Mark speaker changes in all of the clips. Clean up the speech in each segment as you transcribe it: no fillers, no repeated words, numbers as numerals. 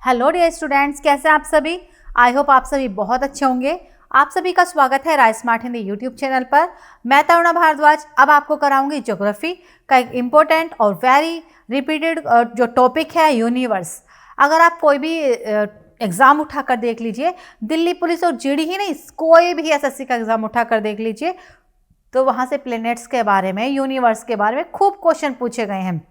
Speaker 1: Hello dear students, कैसे आप सभी। आई होप आप सभी बहुत अच्छे होंगे। आप सभी का स्वागत है rice smart Hindi YouTube channel पर। मैं तरुणा भारद्वाज अब आपको कराऊंगी ज्योग्राफी का एक इम्पोर्टेंट और वेरी रिपीटेड जो टॉपिक है यूनिवर्स। अगर आप कोई भी एग्ज़ाम उठाकर देख लीजिए, दिल्ली पुलिस और जीडी ही नहीं, कोई भी एसएससी का एग्ज़ाम उठाकर देख लीजिए, तो वहाँ से प्लैनेट्स के बारे में, यूनिवर्स के बारे में खूब क्वेश्चन पूछे गए हैं।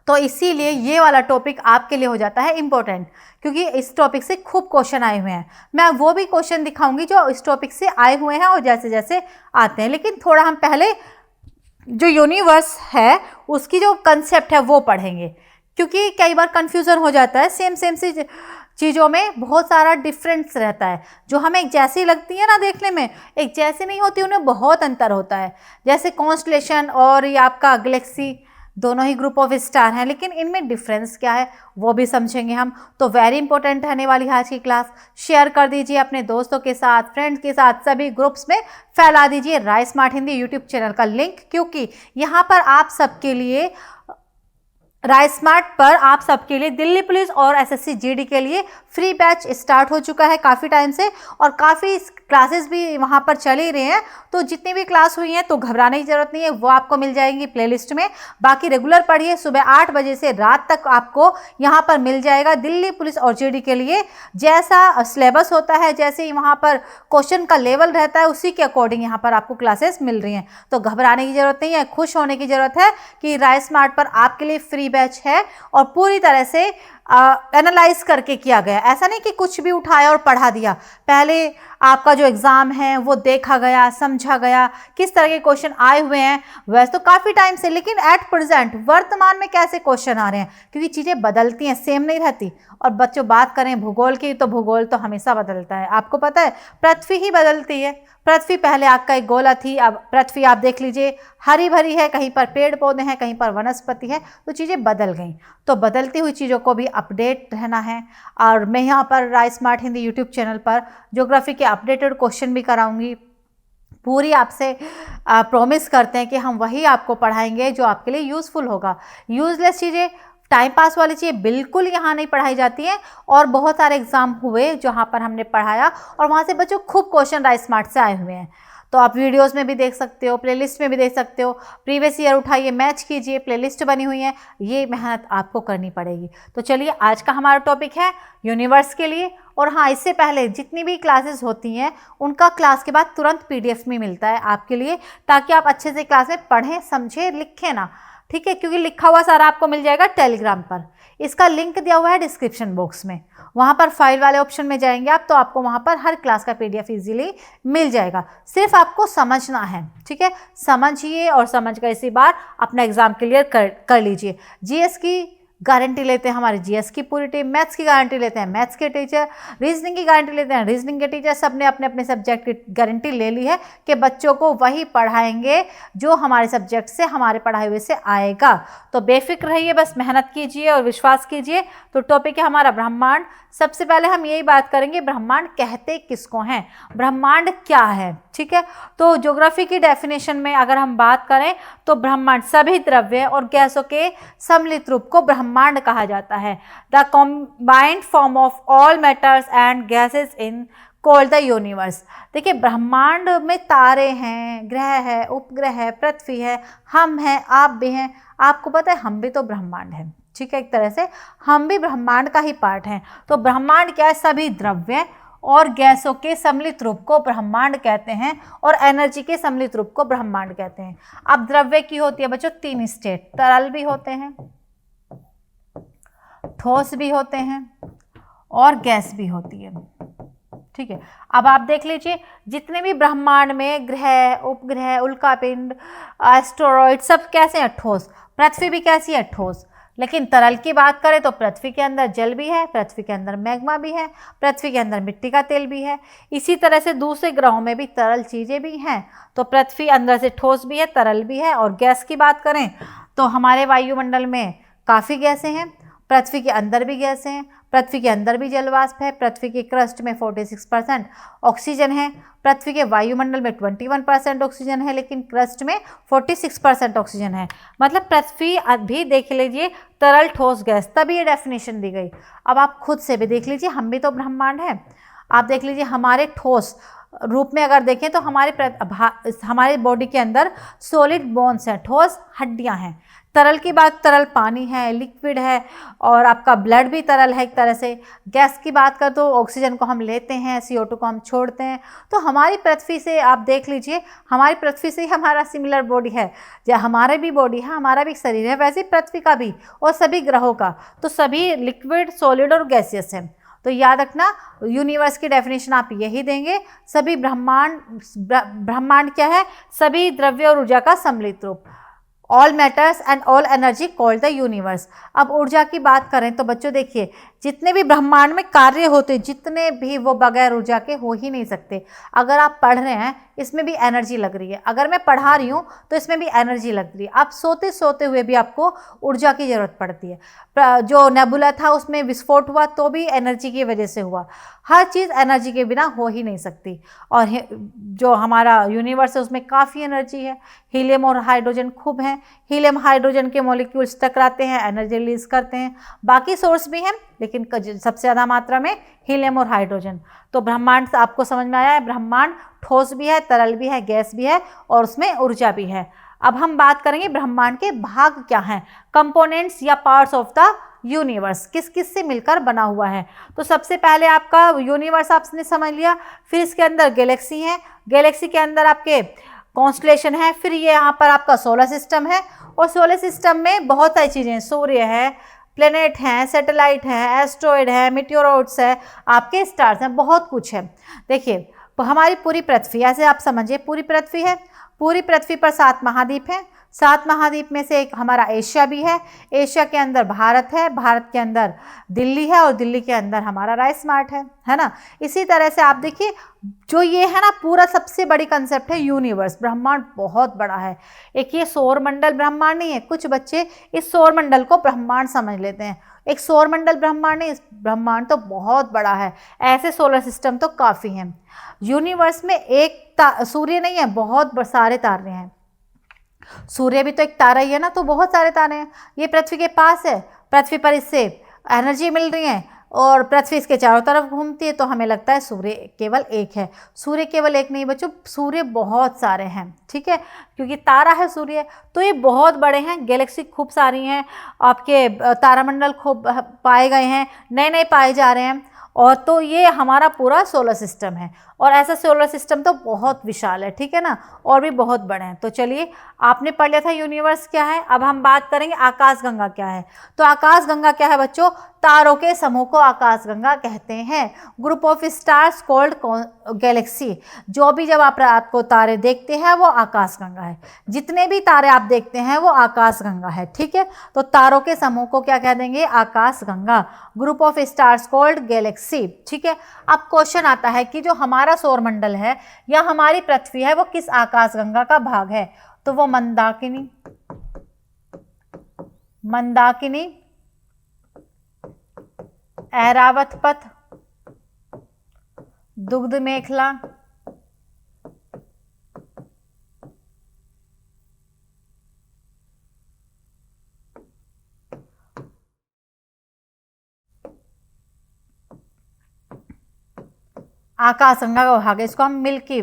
Speaker 1: तो इसीलिए ये वाला टॉपिक आपके लिए हो जाता है इम्पोर्टेंट, क्योंकि इस टॉपिक से खूब क्वेश्चन आए हुए हैं। मैं वो भी क्वेश्चन दिखाऊंगी जो इस टॉपिक से आए हुए हैं और जैसे जैसे आते हैं, लेकिन थोड़ा हम पहले जो यूनिवर्स है उसकी जो कंसेप्ट है वो पढ़ेंगे, क्योंकि कई बार कंफ्यूजन हो जाता है। सेम सी चीज़ों में बहुत सारा डिफरेंस रहता है। जो हमें एक जैसी लगती है ना देखने में, एक जैसी नहीं होती, उनमें बहुत अंतर होता है। जैसे कॉन्स्टलेशन और ये आपका गैलेक्सी, दोनों ही ग्रुप ऑफ स्टार हैं, लेकिन इनमें डिफरेंस क्या है वो भी समझेंगे हम। तो वेरी इंपॉर्टेंट रहने वाली आज की क्लास। शेयर कर दीजिए अपने दोस्तों के साथ, फ्रेंड्स के साथ, सभी ग्रुप्स में फैला दीजिए rice smart Hindi YouTube channel का लिंक, क्योंकि यहाँ पर आप सबके लिए राइस स्मार्ट पर आप सबके लिए दिल्ली पुलिस और एसएससी जीडी के लिए फ्री बैच स्टार्ट हो चुका है काफ़ी टाइम से, और काफ़ी क्लासेस भी वहाँ पर चल ही रहे हैं। तो जितनी भी क्लास हुई हैं तो घबराने की ज़रूरत नहीं है, वो आपको मिल जाएंगी प्लेलिस्ट में। बाकी रेगुलर पढ़िए, सुबह 8 बजे से रात तक आपको यहाँ पर मिल जाएगा दिल्ली पुलिस और जीडी के लिए। जैसा सिलेबस होता है, जैसे ही वहाँ पर क्वेश्चन का लेवल रहता है, उसी के अकॉर्डिंग यहाँ पर आपको क्लासेस मिल रही हैं। तो घबराने की ज़रूरत नहीं है, खुश होने की ज़रूरत है कि राइस स्मार्ट पर आपके लिए फ्री बैच है और पूरी तरह से एनालाइज करके किया गया। ऐसा नहीं कि कुछ भी उठाया और पढ़ा दिया। पहले आपका जो एग्ज़ाम है वो देखा गया, समझा गया, किस तरह के क्वेश्चन आए हुए हैं। वैसे तो काफ़ी टाइम से, लेकिन एट प्रेजेंट वर्तमान में कैसे क्वेश्चन आ रहे हैं, क्योंकि चीज़ें बदलती हैं, सेम नहीं रहती। और बच्चों बात करें भूगोल की, तो भूगोल तो हमेशा बदलता है। आपको पता है पृथ्वी ही बदलती है। पृथ्वी पहले आग का एक गोला थी, अब पृथ्वी आप देख लीजिए हरी भरी है, कहीं पर पेड़ पौधे हैं, कहीं पर वनस्पति है, तो चीज़ें बदल गई। तो बदलती हुई चीज़ों को भी अपडेट रहना है। और मैं यहाँ पर rice smart Hindi YouTube channel पर ज्योग्राफी के अपडेटेड क्वेश्चन भी कराऊंगी। पूरी आपसे प्रॉमिस करते हैं कि हम वही आपको पढ़ाएंगे जो आपके लिए यूज़फुल होगा। यूज़लेस चीज़ें, टाइम पास वाली चीज़ें बिल्कुल यहाँ नहीं पढ़ाई जाती हैं। और बहुत सारे एग्जाम हुए जहाँ पर हमने पढ़ाया और वहाँ से बच्चों खूब क्वेश्चन राइस स्मार्ट से आए हुए हैं। तो आप वीडियोस में भी देख सकते हो, प्लेलिस्ट में भी देख सकते हो। प्रीवियस ईयर उठाइए, मैच कीजिए, प्लेलिस्ट बनी हुई है। ये मेहनत आपको करनी पड़ेगी। तो चलिए, आज का हमारा टॉपिक है यूनिवर्स के लिए। और हाँ, इससे पहले जितनी भी क्लासेस होती हैं उनका क्लास के बाद तुरंत पीडीएफ में मिलता है आपके लिए, ताकि आप अच्छे से क्लास में पढ़ें, समझें, लिखें ना। ठीक है, क्योंकि लिखा हुआ सारा आपको मिल जाएगा टेलीग्राम पर। इसका लिंक दिया हुआ है डिस्क्रिप्शन बॉक्स में। वहाँ पर फाइल वाले ऑप्शन में जाएंगे आप, तो आपको वहाँ पर हर क्लास का पीडीएफ इजीली मिल जाएगा। सिर्फ आपको समझना है। ठीक है, समझिए और समझ कर इसी बार अपना एग्जाम क्लियर कर लीजिए। जीएस की गारंटी लेते हैं हमारे जीएस की पूरी टीम, मैथ्स की गारंटी लेते हैं मैथ्स के टीचर, रीजनिंग की गारंटी लेते हैं रीजनिंग के टीचर। सब ने अपने अपने सब्जेक्ट की गारंटी ले ली है कि बच्चों को वही पढ़ाएंगे जो हमारे सब्जेक्ट से, हमारे पढ़ाए हुए से आएगा। तो बेफिक्र रहिए, बस मेहनत कीजिए और विश्वास कीजिए। तो टॉपिक है हमारा ब्रह्मांड। सबसे पहले हम यही बात करेंगे, ब्रह्मांड कहते किसको हैं, ब्रह्मांड क्या है। ठीक है, तो ज्योग्राफी की डेफिनेशन में अगर हम बात करें तो ब्रह्मांड सभी द्रव्य और गैसों के सम्मिलित रूप को ब्रह्मांड कहा जाता है। The combined form of all matters and gases in called the universe. देखिए, ब्रह्मांड में तारे हैं, ग्रह है, उपग्रह है, पृथ्वी है, हम हैं, आप भी हैं। आपको पता है हम भी तो ब्रह्मांड हैं। ठीक है, एक तरह से हम भी ब्रह्मांड का ही पार्ट हैं। तो ब्रह्मांड क्या है, सभी द्रव्य और गैसों के सम्मिलित रूप को ब्रह्मांड कहते हैं, और एनर्जी के सम्मिलित रूप को ब्रह्मांड कहते हैं। अब द्रव्य की होती है बच्चों 3 स्टेट, तरल भी होते हैं, ठोस भी होते हैं और गैस भी होती है। ठीक है, अब आप देख लीजिए जितने भी ब्रह्मांड में ग्रह, उपग्रह, उल्कापिंड, एस्टेरॉइड, सब कैसे हैं, ठोस। पृथ्वी भी कैसी है, ठोस। लेकिन तरल की बात करें तो पृथ्वी के अंदर जल भी है, पृथ्वी के अंदर मैग्मा भी है, पृथ्वी के अंदर मिट्टी का तेल भी है। इसी तरह से दूसरे ग्रहों में भी तरल चीज़ें भी हैं। तो पृथ्वी अंदर से ठोस भी है, तरल भी है। और गैस की बात करें तो हमारे वायुमंडल में काफ़ी गैसें हैं। पृथ्वी के अंदर भी गैसें हैं, पृथ्वी के अंदर भी जलवाष्प है, पृथ्वी के क्रस्ट में 46% ऑक्सीजन है, पृथ्वी के वायुमंडल में 21% ऑक्सीजन है, लेकिन क्रस्ट में 46% ऑक्सीजन है। मतलब पृथ्वी भी देख लीजिए तरल ठोस गैस, तभी ये डेफिनेशन दी गई। अब आप खुद से भी देख लीजिए, हम भी तो ब्रह्मांड हैं। आप देख लीजिए हमारे ठोस रूप में अगर देखें तो हमारे बॉडी के अंदर सॉलिड बोन्स हैं, ठोस हड्डियां हैं। तरल की बात, तरल पानी है, लिक्विड है, और आपका ब्लड भी तरल है एक तरह से। गैस की बात कर तो ऑक्सीजन को हम लेते हैं, CO2 को हम छोड़ते हैं। तो हमारी पृथ्वी से आप देख लीजिए, हमारी पृथ्वी से ही हमारा सिमिलर बॉडी है, जो हमारे भी बॉडी है, हमारा भी शरीर है, वैसे पृथ्वी का भी और सभी ग्रहों का। तो सभी लिक्विड, सॉलिड और गैसियस है। तो याद रखना, यूनिवर्स की डेफिनेशन आप यही देंगे, सभी ब्रह्मांड क्या है? सभी द्रव्य और ऊर्जा का सम्मिलित रूप। All matters and all energy called the universe. अब ऊर्जा की बात करें तो बच्चों देखिए, जितने भी ब्रह्मांड में कार्य होते हैं, जितने भी, वो बगैर ऊर्जा के हो ही नहीं सकते। अगर आप पढ़ रहे हैं, इसमें भी एनर्जी लग रही है। अगर मैं पढ़ा रही हूँ तो इसमें भी एनर्जी लग रही है। आप सोते सोते हुए भी आपको ऊर्जा की ज़रूरत पड़ती है। जो नेबुला था उसमें विस्फोट हुआ तो भी एनर्जी की वजह से हुआ। हर चीज़ एनर्जी के बिना हो ही नहीं सकती। और जो हमारा यूनिवर्स है उसमें काफ़ी एनर्जी है। हीलियम और हाइड्रोजन खूब हैं। हीलियम हाइड्रोजन के मॉलिक्यूल्स टकराते हैं, एनर्जी रिलीज करते हैं। बाकी सोर्स भी हैं, लेकिन सबसे ज़्यादा मात्रा में हीलियम और हाइड्रोजन। तो ब्रह्मांड से आपको समझ में आया है, ब्रह्मांड ठोस भी है, तरल भी है, गैस भी है, और उसमें ऊर्जा भी है। अब हम बात करेंगे ब्रह्मांड के भाग क्या हैं, कंपोनेंट्स या पार्ट्स ऑफ द यूनिवर्स, किस किस से मिलकर बना हुआ है। तो सबसे पहले आपका यूनिवर्स आपने समझ लिया, फिर इसके अंदर गैलेक्सी है, गैलेक्सी के अंदर आपके कॉन्स्टलेशन है, फिर ये यहाँ पर आपका सोलर सिस्टम है, और सोलर सिस्टम में बहुत सारी चीज़ें हैं, सूर्य है, प्लेनेट हैं, सैटेलाइट हैं, एस्ट्रॉयड है, मीटियोरॉइड्स है, आपके स्टार्स हैं, बहुत कुछ है। देखिए हमारी पूरी पृथ्वी, ऐसे आप समझिए पूरी पृथ्वी है, पूरी पृथ्वी पर 7 महाद्वीप हैं। 7 महाद्वीप में से एक हमारा एशिया भी है, एशिया के अंदर भारत है, भारत के अंदर दिल्ली है, और दिल्ली के अंदर हमारा राइसमार्ट है ना। इसी तरह से आप देखिए, जो ये है ना पूरा सबसे बड़ी कंसेप्ट है यूनिवर्स, ब्रह्मांड बहुत बड़ा है। एक ये सौरमंडल ब्रह्मांड नहीं है, कुछ बच्चे इस सौरमंडल को ब्रह्मांड समझ लेते हैं। एक सौरमंडल ब्रह्मांड नहीं, ब्रह्मांड तो बहुत बड़ा है। ऐसे सोलर सिस्टम तो काफ़ी हैं। यूनिवर्स में एक सूर्य नहीं है, बहुत सारे तारे हैं। सूर्य भी तो एक तारा ही है ना, तो बहुत सारे तारे हैं। ये पृथ्वी के पास है, पृथ्वी पर इससे एनर्जी मिल रही है, और पृथ्वी इसके चारों तरफ घूमती है, तो हमें लगता है सूर्य केवल एक है। सूर्य केवल एक नहीं बच्चों, सूर्य बहुत सारे हैं, ठीक है, क्योंकि तारा है सूर्य, तो ये बहुत बड़े हैं। गैलेक्सी खूब सारी हैं, आपके तारामंडल खूब पाए गए हैं, नए नए पाए जा रहे हैं। और तो ये हमारा पूरा सोलर सिस्टम है, और ऐसा सोलर सिस्टम तो बहुत विशाल है, ठीक है ना, और भी बहुत बड़े हैं। तो चलिए, आपने पढ़ लिया था यूनिवर्स क्या है। अब हम बात करेंगे आकाशगंगा क्या है। तो आकाशगंगा क्या है बच्चों? तारों के समूह को आकाशगंगा कहते हैं। Group of stars called Galaxy. जो भी जब आप रात को तारे देखते हैं वो आकाशगंगा है। जितने भी तारे आप देखते हैं वो आकाशगंगा है, ठीक है। तो तारों के समूह को क्या कह देंगे? आकाशगंगा। Group of stars called Galaxy, ठीक है। अब क्वेश्चन आता है कि जो हमारा सौरमंडल है या हमारी पृथ्वी है वो किस आकाशगंगा का भाग है? तो वो मंदाकिनी, ऐरावत पथ, दुग्ध मेखला, आकाशगंगा का भाग है। इसको हम मिल्की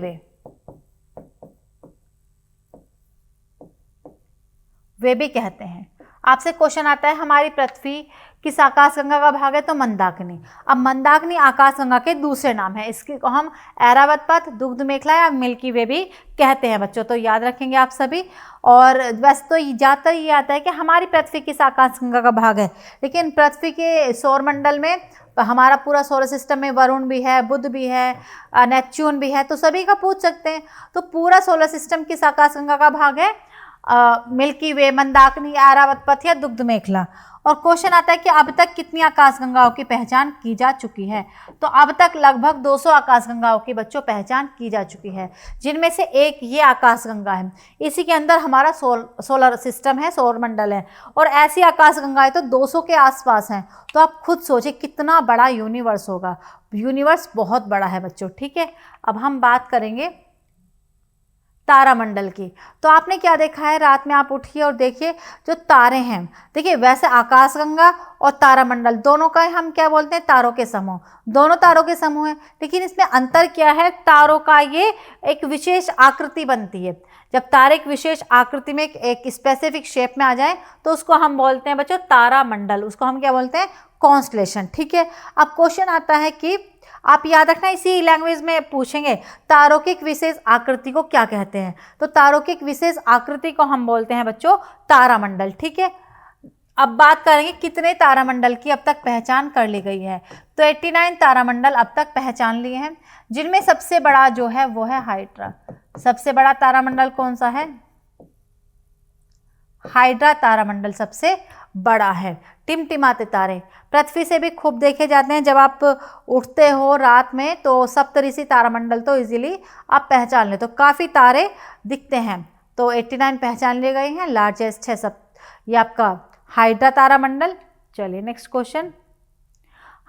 Speaker 1: वे भी कहते हैं। आपसे क्वेश्चन आता है हमारी पृथ्वी किस आकाशगंगा का भाग है? तो मंदाकिनी। अब मंदाकिनी आकाशगंगा के दूसरे नाम है, इसकी को हम ऐरावत पथ, दुग्ध मेखला या मिल्की वे भी कहते हैं बच्चों, तो याद रखेंगे आप सभी। और वैसे तो ज़्यादातर ये आता है कि हमारी पृथ्वी किस आकाशगंगा का भाग है, लेकिन पृथ्वी के सौरमंडल में हमारा पूरा सोलर सिस्टम में वरुण भी है, बुध भी है, नेपच्यून भी है, तो सभी का पूछ सकते हैं। तो पूरा सोलर सिस्टम किस आकाशगंगा का भाग है? मिल्की वे, मंदाकिनी, ऐरावत पथ या दुग्ध मेखला। और क्वेश्चन आता है कि अब तक कितनी आकाशगंगाओं की पहचान की जा चुकी है। तो अब तक लगभग 200 आकाशगंगाओं की बच्चों पहचान की जा चुकी है, जिनमें से एक ये आकाशगंगा है। इसी के अंदर हमारा सोलर सिस्टम है, सौर मंडल है, और ऐसी आकाशगंगाएं तो 200 के आसपास हैं। तो आप खुद सोचिए कितना बड़ा यूनिवर्स होगा। यूनिवर्स बहुत बड़ा है बच्चों, ठीक है। अब हम बात करेंगे तारामंडल की। तो आपने क्या देखा है, रात में आप उठिए और देखिए जो तारे हैं, देखिए वैसे आकाशगंगा और तारामंडल दोनों का हम क्या बोलते हैं, तारों के समूह। दोनों तारों के समूह हैं, लेकिन इसमें अंतर क्या है, तारों का ये एक विशेष आकृति बनती है। जब तारे एक विशेष आकृति में एक स्पेसिफिक शेप में आ जाए तो उसको हम बोलते हैं बच्चों तारामंडल, उसको हम क्या बोलते हैं, कॉन्स्टलेशन, ठीक है। अब क्वेश्चन आता है कि आप याद रखना, इसी लैंग्वेज में पूछेंगे तारों की एक विशेष आकृति को क्या कहते हैं। तो तारों की एक विशेष आकृति को हम बोलते हैं बच्चों तारामंडल, ठीक है। अब बात करेंगे कितने तारामंडल की अब तक पहचान कर ली गई है। तो 89 तारामंडल अब तक पहचान लिए हैं, जिनमें सबसे बड़ा जो है वो है हाइड्रा। सबसे बड़ा तारामंडल कौन सा है, हाइड्रा तारामंडल सबसे बड़ा है। टिमटिमाते तारे पृथ्वी से भी खूब देखे जाते हैं। जब आप उठते हो रात में तो सप्तऋषि तारामंडल तो इजीली आप पहचान ले, तो काफ़ी तारे दिखते हैं। तो 89 पहचान लिए गए हैं। लार्जेस्ट है सब ये आपका हाइड्रा तारामंडल। चलिए नेक्स्ट क्वेश्चन,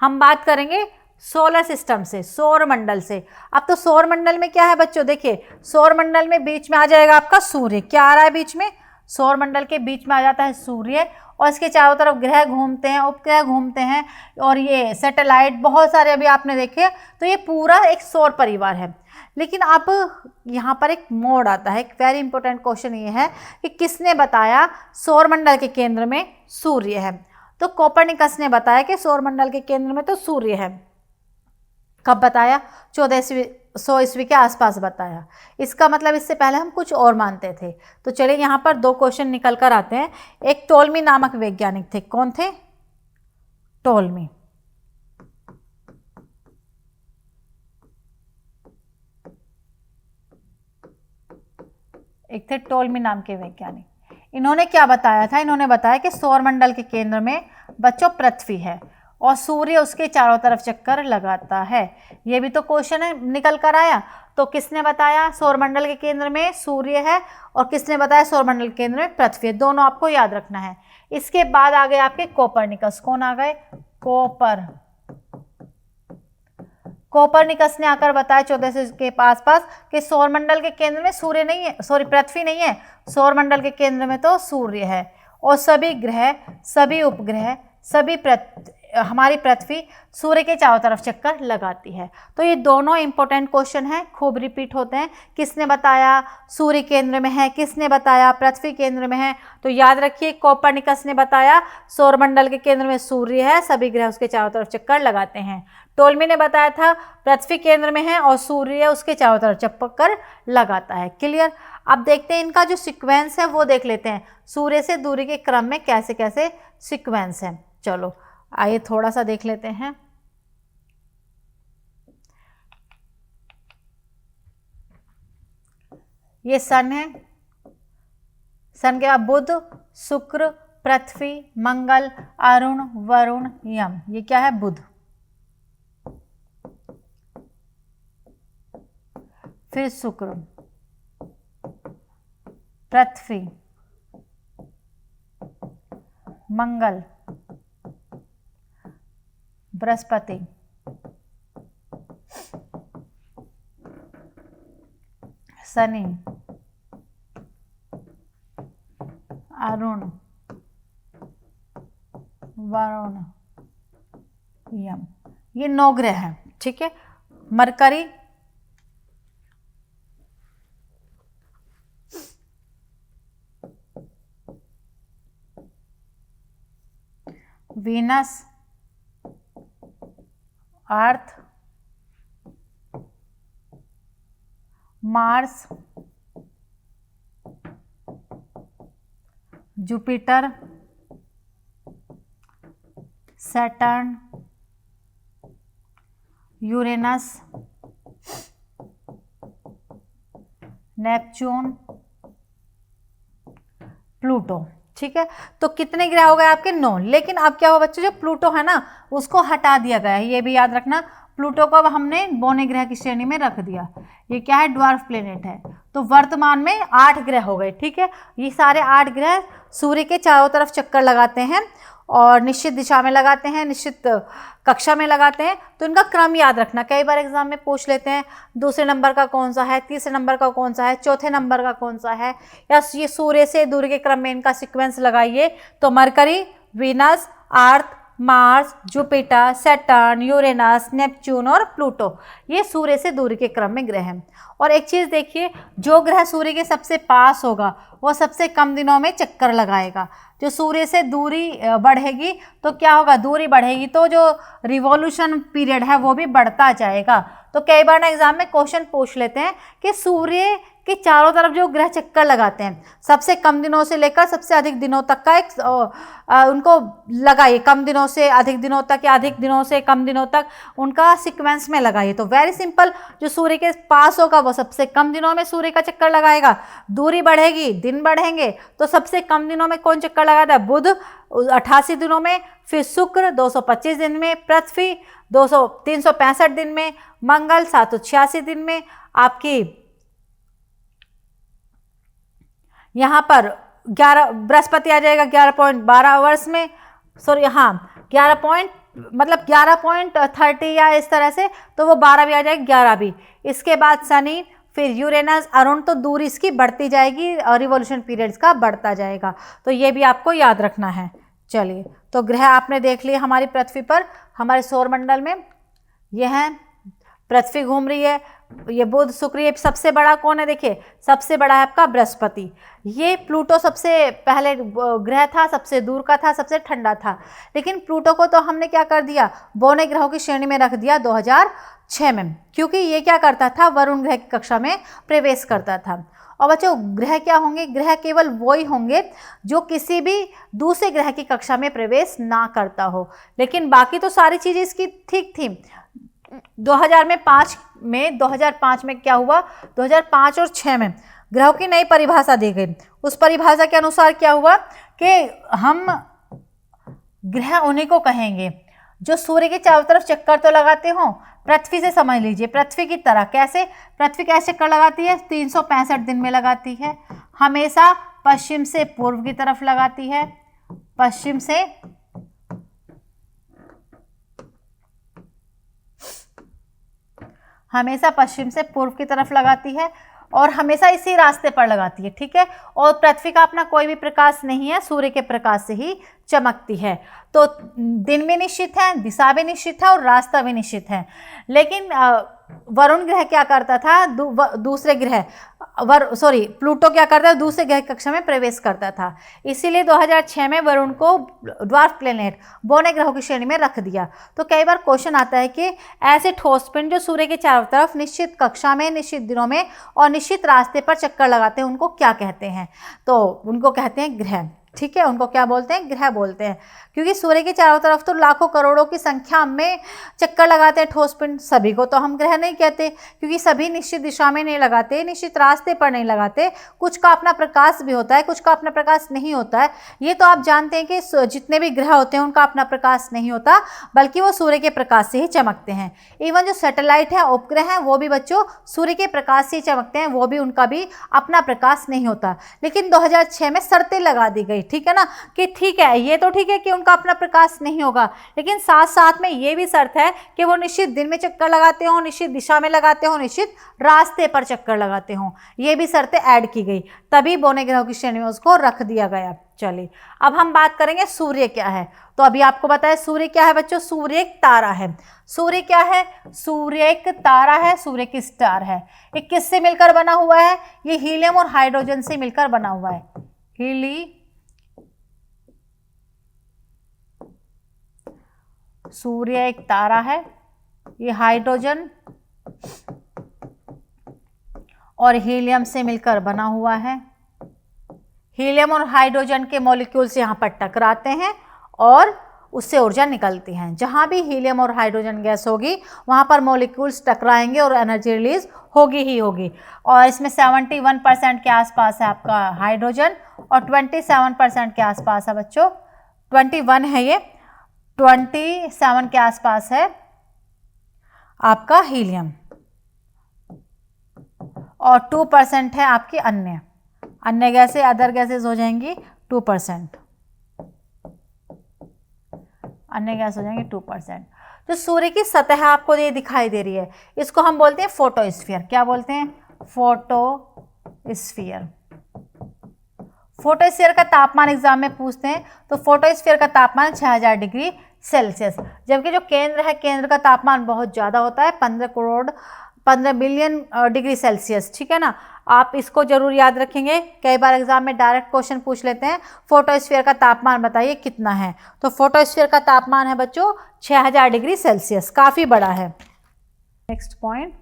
Speaker 1: हम बात करेंगे सोलर सिस्टम से, सौर मंडल से। अब तो सौर मंडल में क्या है बच्चों, देखिए सौर मंडल में बीच में आ जाएगा आपका सूर्य। क्या आ रहा है बीच में, सौर मंडल के बीच में आ जाता है सूर्य, और इसके चारों तरफ ग्रह घूमते हैं, उपग्रह घूमते हैं, और ये सैटेलाइट बहुत सारे अभी आपने देखे। तो ये पूरा एक सौर परिवार है। लेकिन अब यहाँ पर एक मोड़ आता है, एक वेरी इंपॉर्टेंट क्वेश्चन ये है कि किसने बताया सौर मंडल के केंद्र में सूर्य है। तो कोपरनिकस ने बताया कि सौर मंडल के केंद्र में तो सूर्य है। कब बताया, 1400 ईस्वी के आसपास बताया। इसका मतलब इससे पहले हम कुछ और मानते थे। तो चलिए यहाँ पर दो क्वेश्चन निकल कर आते हैं। एक टोल्मी नामक वैज्ञानिक थे, कौन थे, टोल्मी। एक थे टोल्मी नाम के वैज्ञानिक। इन्होंने क्या बताया था, इन्होंने बताया कि सौर मंडल के केंद्र में बच्चों पृथ्वी है और सूर्य उसके चारों तरफ चक्कर लगाता है। ये भी तो क्वेश्चन है, निकल कर आया। तो किसने बताया सौरमंडल के केंद्र में सूर्य है, और किसने बताया सौरमंडल के केंद्र में पृथ्वी है, दोनों आपको याद रखना है। इसके बाद आ गए आपके कोपरनिकस। कौन आ गए, कोपरनिकस ने आकर बताया 1400 के आसपास कि सौरमंडल के केंद्र में सूर्य नहीं है, सॉरी पृथ्वी नहीं है, सौरमंडल के केंद्र में तो सूर्य है, और सभी ग्रह, सभी उपग्रह, सभी हमारी पृथ्वी सूर्य के चारों तरफ चक्कर लगाती है। तो ये दोनों इंपॉर्टेंट क्वेश्चन हैं, खूब रिपीट होते हैं। किसने बताया सूर्य केंद्र में है, किसने बताया पृथ्वी केंद्र में है। तो याद रखिए, कोपरनिकस ने बताया सौरमंडल के केंद्र में सूर्य है, सभी ग्रह उसके चारों तरफ चक्कर लगाते हैं। टोल्मी ने बताया था पृथ्वी केंद्र में है और सूर्य उसके चारों तरफ चक्कर लगाता है। क्लियर। अब देखते हैं इनका जो सीक्वेंस है वो देख लेते हैं, सूर्य से दूरी के क्रम में कैसे कैसे सीक्वेंस है। चलो आइए थोड़ा सा देख लेते हैं। ये सन है, सन के बाद बुध, शुक्र, पृथ्वी, मंगल, अरुण, वरुण, यम। ये क्या है, बुध। फिर शुक्र, पृथ्वी, मंगल, बृहस्पति, शनि, अरुण, वरुण, यम। ये 9 ग्रह हैं, ठीक है। Mercury, Venus, Earth, Mars, Jupiter, Saturn, Uranus, Neptune, Pluto. ठीक है, तो कितने ग्रह हो गए आपके 9। लेकिन अब क्या हुआ बच्चों, जो प्लूटो है ना उसको हटा दिया गया है, ये भी याद रखना। प्लूटो को अब हमने बौने ग्रह की श्रेणी में रख दिया। ये क्या है, ड्वार्फ प्लेनेट है। तो वर्तमान में 8 ग्रह हो गए। ठीक है, ये सारे 8 ग्रह सूर्य के चारों तरफ चक्कर लगाते हैं और निश्चित दिशा में लगाते हैं, निश्चित कक्षा में लगाते हैं। तो इनका क्रम याद रखना, कई बार एग्जाम में पूछ लेते हैं दूसरे नंबर का कौन सा है, तीसरे नंबर का कौन सा है, चौथे नंबर का कौन सा है, या ये सूर्य से दूरी के क्रम में इनका सीक्वेंस लगाइए। तो Mercury, Venus, Earth, Mars, Jupiter, Saturn, Uranus, Neptune और प्लूटो, ये सूर्य से दूरी के क्रम में ग्रह हैं। और एक चीज़ देखिए, जो ग्रह सूर्य के सबसे पास होगा वो सबसे कम दिनों में चक्कर लगाएगा। जो सूर्य से दूरी बढ़ेगी तो क्या होगा, दूरी बढ़ेगी तो जो रिवॉल्यूशन पीरियड है वो भी बढ़ता जाएगा। तो कई बार ना एग्जाम में क्वेश्चन पूछ लेते हैं कि सूर्य के चारों तरफ जो ग्रह चक्कर लगाते हैं सबसे कम दिनों से लेकर सबसे अधिक दिनों तक का एक उनको लगाइए, कम दिनों से अधिक दिनों तक या अधिक दिनों से कम दिनों तक उनका सीक्वेंस में लगाइए। तो वेरी सिंपल, जो सूर्य के पास होगा वो सबसे कम दिनों में सूर्य का चक्कर लगाएगा। दूरी बढ़ेगी, दिन बढ़ेंगे, तो सबसे कम दिनों में कौन चक्कर लगाता है, बुध 88 दिनों में, फिर शुक्र 225 दिन में, पृथ्वी 365 दिन में, मंगल 786 दिन में, आपकी यहाँ पर 11 बृहस्पति आ जाएगा 11.12 आवर्स में, सॉरी हाँ 11.30 या इस तरह से, तो वो 12 भी आ जाएगी, 11 भी। इसके बाद शनि, फिर यूरेनस, अरुण, तो दूरी इसकी बढ़ती जाएगी और रिवॉल्यूशन पीरियड्स का बढ़ता जाएगा। तो ये भी आपको याद रखना है। चलिए, तो ग्रह आपने देख लिए हमारी पृथ्वी पर, हमारे सौरमंडल में। यह है पृथ्वी घूम रही है, ये बुध, शुक्र, ये सबसे बड़ा कौन है, देखिए सबसे बड़ा है आपका बृहस्पति। ये प्लूटो सबसे पहले ग्रह था, सबसे दूर का था, सबसे ठंडा था। लेकिन प्लूटो को तो हमने क्या कर दिया, बौने ग्रहों की श्रेणी में रख दिया 2006 में, क्योंकि ये क्या करता था, वरुण ग्रह की कक्षा में प्रवेश करता था। और बच्चों, ग्रह क्या होंगे, ग्रह केवल वो ही होंगे जो किसी भी दूसरे ग्रह की कक्षा में प्रवेश ना करता हो। लेकिन बाकी तो सारी चीज़ें इसकी ठीक थी। 2005 में क्या हुआ, 2005 और 6 में ग्रहों की नई परिभाषा दी गई। उस परिभाषा के अनुसार क्या हुआ कि हम ग्रह उन्हीं को कहेंगे जो सूर्य के चारों तरफ चक्कर तो लगाते हो, पृथ्वी से समझ लीजिए, पृथ्वी की तरह। कैसे, पृथ्वी कैसे चक्कर लगाती है, 365 दिन में लगाती है, हमेशा पश्चिम से पूर्व की तरफ लगाती है, पश्चिम से हमेशा पश्चिम से पूर्व की तरफ लगाती है और हमेशा इसी रास्ते पर लगाती है। ठीक है, और पृथ्वी का अपना कोई भी प्रकाश नहीं है, सूर्य के प्रकाश से ही चमकती है। तो दिन भी निश्चित है, दिशा भी निश्चित है और रास्ता भी निश्चित है। लेकिन वरुण ग्रह क्या करता था, दूसरे ग्रह प्लूटो क्या करता है, दूसरे ग्रह कक्षा में प्रवेश करता था। इसीलिए 2006 में वरुण को ड्वार्फ प्लेनेट, बौने ग्रहों की श्रेणी में रख दिया। तो कई बार क्वेश्चन आता है कि ऐसे ठोस पिंड जो सूर्य के चारों तरफ निश्चित कक्षा में, निश्चित दिनों में और निश्चित रास्ते पर चक्कर लगाते हैं, उनको क्या कहते हैं, तो उनको कहते हैं ग्रह। ठीक है, उनको क्या बोलते हैं, ग्रह बोलते हैं। क्योंकि सूर्य के चारों तरफ तो लाखों करोड़ों की संख्या में चक्कर लगाते हैं ठोस पिंड, सभी को तो हम ग्रह नहीं कहते, क्योंकि सभी निश्चित दिशा में नहीं लगाते, निश्चित रास्ते पर नहीं लगाते। कुछ का अपना प्रकाश भी होता है, कुछ का अपना प्रकाश नहीं होता है। ये तो आप जानते हैं कि जितने भी ग्रह होते हैं उनका अपना प्रकाश नहीं होता, बल्कि वो सूर्य के प्रकाश से ही चमकते हैं। इवन जो सैटेलाइट है, उपग्रह हैं, वो भी बच्चों सूर्य के प्रकाश से ही चमकते हैं, वो भी उनका भी अपना प्रकाश नहीं होता। लेकिन 2006 में शर्तें लगा दी गई, ठीक है ना, कि ठीक है, ये तो ठीक है कि उनका अपना प्रकाश नहीं होगा, लेकिन साथ साथ में ये भी शर्त है कि वो निश्चित दिन में चक्कर लगाते हो, निश्चित दिशा में लगाते हो, निश्चित रास्ते पर चक्कर लगाते हो। ये भी शर्तें ऐड की गई, तभी बौने ग्रहों की श्रेणी में उसको रख दिया गया। चलिए, अब हम बात करेंगे सूर्य क्या है। तो अभी आपको बताया सूर्य क्या है बच्चों, सूर्य एक तारा है। सूर्य क्या है, सूर्य एक तारा है, सूर्य की स्टार है। ये किससे मिलकर बना हुआ है, ये हीलियम और हाइड्रोजन से मिलकर बना हुआ है। सूर्य एक तारा है, ये हाइड्रोजन और हीलियम से मिलकर बना हुआ है। हीलियम और हाइड्रोजन के मॉलिक्यूल्स यहाँ पर टकराते हैं और उससे ऊर्जा निकलती है। जहाँ भी हीलियम और हाइड्रोजन गैस होगी वहाँ पर मॉलिक्यूल्स टकराएंगे और एनर्जी रिलीज होगी ही होगी। और इसमें 71% के आसपास है आपका हाइड्रोजन और 27% के आसपास है बच्चों, 21 है ये, 27 के आसपास है आपका हीलियम और 2% है आपकी अन्य गैसें, अदर गैसेज हो जाएंगी 2%, अन्य गैस हो जाएंगे 2%। जो सूर्य की सतह आपको ये दिखाई दे रही है इसको हम बोलते हैं फोटोस्फीयर। क्या बोलते हैं? फोटोस्फीयर। फोटोस्फीयर का तापमान एग्जाम में पूछते हैं तो फोटोस्फीयर का तापमान 6000 डिग्री सेल्सियस, जबकि जो केंद्र है, केंद्र का तापमान बहुत ज़्यादा होता है, 15 बिलियन डिग्री सेल्सियस। ठीक है ना, आप इसको जरूर याद रखेंगे। कई बार एग्जाम में डायरेक्ट क्वेश्चन पूछ लेते हैं, फोटोस्फीयर का तापमान बताइए कितना है, तो फोटोस्फीयर का तापमान है बच्चों 6000 डिग्री सेल्सियस, काफ़ी बड़ा है। नेक्स्ट पॉइंट,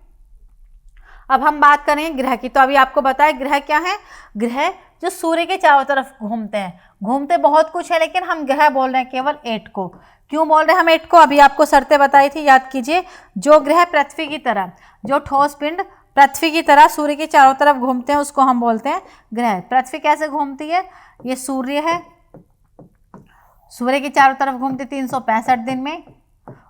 Speaker 1: अब हम बात करें ग्रह की। तो अभी आपको बताया ग्रह क्या है। ग्रह जो सूर्य के चारों तरफ घूमते हैं, घूमते बहुत कुछ है लेकिन हम ग्रह बोल रहे हैं केवल 8 को। क्यों बोल रहे हैं हम 8 को? अभी आपको शर्तें बताई थी, याद कीजिए। जो ग्रह पृथ्वी की तरह, जो ठोस पिंड पृथ्वी की तरह सूर्य के चारों तरफ घूमते हैं उसको हम बोलते हैं ग्रह। पृथ्वी कैसे घूमती है? ये सूर्य है, सूर्य के चारों तरफ घूमती 365 दिन में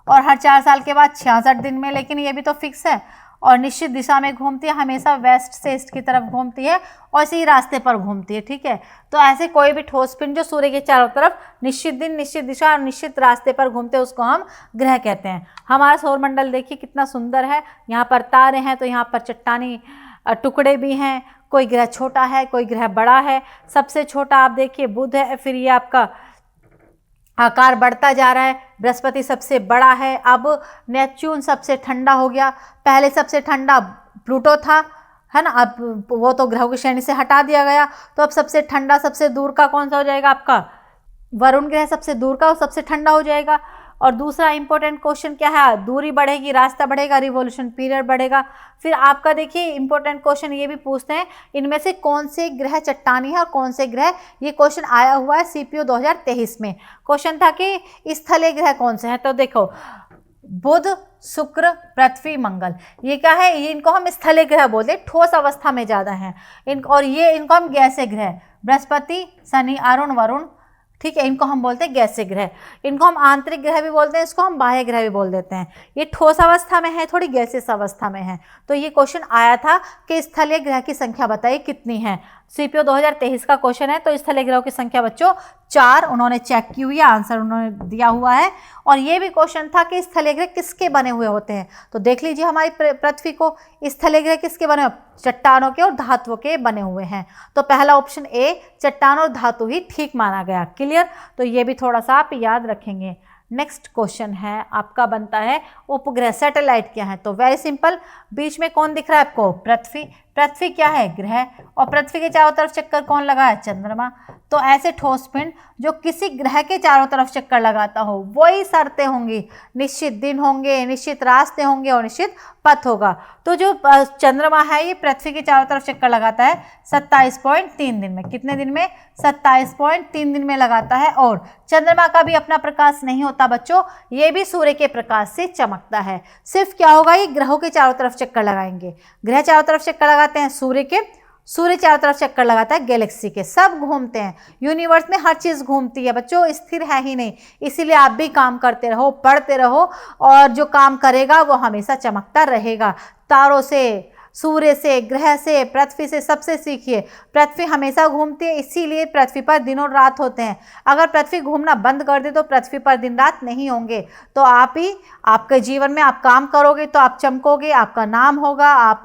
Speaker 1: और हर 4 साल के बाद 66 दिन में, लेकिन ये भी तो फिक्स है। और निश्चित दिशा में घूमती है, हमेशा वेस्ट से ईस्ट की तरफ घूमती है और इसी रास्ते पर घूमती है। ठीक है, तो ऐसे कोई भी ठोस पिंड जो सूर्य के चारों तरफ निश्चित दिन, निश्चित दिशा और निश्चित रास्ते पर घूमते हैं उसको हम ग्रह कहते हैं। हमारा सौरमंडल देखिए कितना सुंदर है, यहाँ पर तारे हैं तो यहाँ पर चट्टानी टुकड़े भी हैं। कोई ग्रह छोटा है, कोई ग्रह बड़ा है। सबसे छोटा आप देखिए बुध है, फिर ये आपका आकार बढ़ता जा रहा है। बृहस्पति सबसे बड़ा है, अब नेपच्यून सबसे ठंडा हो गया। पहले सबसे ठंडा प्लूटो था, है ना, अब वो तो ग्रहों की श्रेणी से हटा दिया गया। तो अब सबसे ठंडा, सबसे दूर का कौन सा हो जाएगा आपका? वरुण ग्रह सबसे दूर का और सबसे ठंडा हो जाएगा। और दूसरा इंपॉर्टेंट क्वेश्चन क्या है? दूरी बढ़ेगी, रास्ता बढ़ेगा, रिवॉल्यूशन पीरियड बढ़ेगा। फिर आपका देखिए इंपॉर्टेंट क्वेश्चन ये भी पूछते हैं, इनमें से कौन से ग्रह चट्टानी है और कौन से ग्रह, ये क्वेश्चन आया हुआ है सीपीओ 2023 में। क्वेश्चन था कि स्थलीय ग्रह कौन से हैं, तो देखो बुध, शुक्र, पृथ्वी, मंगल, ये क्या है? ये इनको हम स्थलीय ग्रह बोलते हैं, ठोस अवस्था में ज़्यादा हैं और ये इनको हम गैसीय ग्रह, बृहस्पति, शनि, अरुण, वरुण, ठीक है, इनको हम बोलते हैं गैसीय ग्रह। इनको हम आंतरिक ग्रह भी बोलते हैं, इसको हम बाह्य ग्रह भी बोल देते हैं। ये ठोस अवस्था में है, थोड़ी गैसीय अवस्था में है। तो ये क्वेश्चन आया था कि स्थलीय ग्रह की संख्या बताइए कितनी है। सीपीओ 2023 का क्वेश्चन है। तो स्थलीय ग्रहों की संख्या बच्चों 4 उन्होंने चेक की हुई है, आंसर उन्होंने दिया हुआ है। और ये भी क्वेश्चन था कि स्थलीय ग्रह किसके बने हुए होते हैं। तो देख लीजिए हमारी पृथ्वी को, स्थलीय ग्रह किसके बने हुए? चट्टानों के और धातुओं के बने हुए हैं। तो पहला ऑप्शन ए, चट्टान और धातु ही ठीक माना गया। क्लियर? तो ये भी थोड़ा सा आप याद रखेंगे। नेक्स्ट क्वेश्चन है आपका बनता है उपग्रह, सैटेलाइट क्या है। तो वेरी सिंपल, बीच में कौन दिख रहा है आपको? पृथ्वी। पृथ्वी क्या है? ग्रह। और पृथ्वी के चारों तरफ चक्कर कौन लगा है? चंद्रमा। तो ऐसे ठोस पिंड जो किसी ग्रह के चारों तरफ चक्कर लगाता हो, वही शर्तें होंगी, निश्चित दिन होंगे, निश्चित रास्ते होंगे और निश्चित पथ होगा। तो जो चंद्रमा है ये पृथ्वी के चारों तरफ चक्कर लगाता है 27.3 दिन में। कितने दिन में? 27.3 दिन में लगाता है। और चंद्रमा का भी अपना प्रकाश नहीं होता बच्चों, ये भी सूर्य के प्रकाश से चमकता है। सिर्फ क्या होगा, ये ग्रहों के चारों तरफ चक्कर लगाएंगे। ग्रह चारों तरफ चक्कर लगाते हैं सूर्य के, सूर्य चारों तरफ चक्कर लगाता है गैलेक्सी के। सब घूमते हैं, यूनिवर्स में हर चीज़ घूमती है बच्चों, स्थिर है ही नहीं। इसीलिए आप भी काम करते रहो, पढ़ते रहो, और जो काम करेगा वो हमेशा चमकता रहेगा। तारों से, सूर्य से, ग्रह से, पृथ्वी से, सबसे सीखिए। पृथ्वी हमेशा घूमती है, इसीलिए पृथ्वी पर दिन और रात होते हैं। अगर पृथ्वी घूमना बंद कर दे तो पृथ्वी पर दिन रात नहीं होंगे। तो आप ही आपके जीवन में आप काम करोगे तो आप चमकोगे, आपका नाम होगा, आप